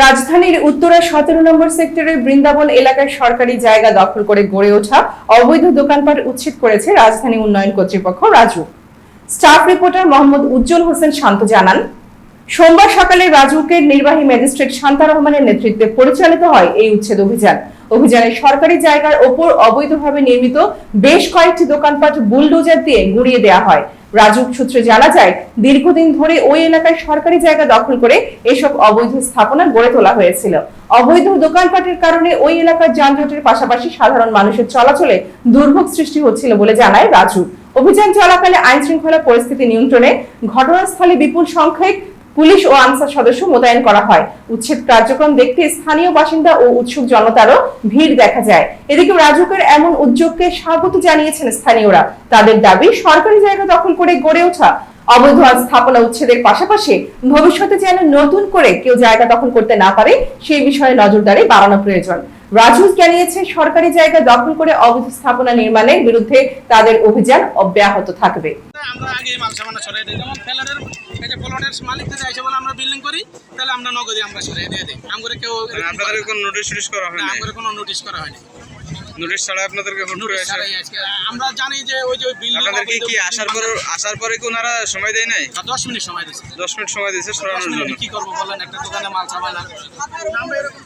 রাজধানীর উত্তরা 17 নম্বর সেক্টরের বৃন্দাবন এলাকার সরকারি জায়গা দখল করে গড়ে ওঠা অবৈধ দোকানপাট উচ্ছেদ করেছে রাজধানী উন্নয়ন কর্তৃপক্ষ রাজু। স্টাফ রিপোর্টার মোহাম্মদ উজ্জ্বল হোসেন শান্ত জানান, সোমবার সকালে রাজুকের নির্বাহী ম্যাজিস্ট্রেট শান্তা রহমানের নেতৃত্বে পরিচালিত হয় এই উচ্ছেদ অভিযানে সরকারি জায়গার ওপর অবৈধভাবে নির্মিত বেশ কয়েকটি দোকানপাট বুলডোজার দিয়ে গুঁড়িয়ে দেওয়া হয়। রাজুক সূত্রে জানা যায়, দীর্ঘদিন ধরে ওই এলাকায় সরকারি জায়গা দখল করে এসব অবৈধ স্থাপনা গড়ে তোলা হয়েছিল। অবৈধ দোকানপাটের কারণে ওই এলাকার যানজটের পাশাপাশি সাধারণ মানুষের চলাচলে দুর্ভোগ সৃষ্টি হচ্ছিল বলে জানায় রাজু। অভিযান চলাকালে আইন শৃঙ্খলা পরিস্থিতি নিয়ন্ত্রণে ঘটনাস্থলে বিপুল সংখ্যক পুলিশ ও আনসার সদস্য মোতায়েন করা হয়। উচ্ছেদ কার্যক্রম দেখতে স্থানীয় বাসিন্দা ও উৎসুক জনতারও ভিড় দেখা যায়। এদিকে রাজুকের এমন উদ্যোগকে স্বাগত জানিয়েছেন স্থানীয়রা। তাদের দাবি, সরকারি জায়গা দখল করে গড়ে ওঠা অবৈধ স্থাপনা উচ্ছেদের পাশাপাশি ভবিষ্যতে যেন নতুন করে কেউ জায়গা দখল করতে না পারে সেই বিষয়ে নজরদারি বাড়ানো প্রয়োজন। রাজু জানিয়েছে, সরকারি জায়গা দখল করে অবৈধ স্থাপনা নির্মাণের বিরুদ্ধে তাদের অভিযান অব্যাহত থাকবে। আমরা আগে মাল সামানা সরাই দিই, যেমন ফ্ল্যাটের এই যে প্লটের মালিক থেকে আইসে বলে আমরা বিল্ডিং করি, তাহলে আমরা নগদে আমরা সরাই দিয়ে দিই। আমরা কেউ আপনাদের কোনো নোটিশ করা হয়নি? আমরা কোনো নোটিশ করা হয়নি। নোটিশ ছাড়া আপনাদেরকে আমরা জানি যে ওই যে বিল্ডিং আপনাদেরকে কি আসার পরে কি ওনারা সময় দেয় নাই? 10 মিনিট সময় দিয়েছে। 10 মিনিট সময় দিয়েছে সরানোর জন্য। কি করব বলেন, একটা দোকানে মাল সামানা আমরা এরকম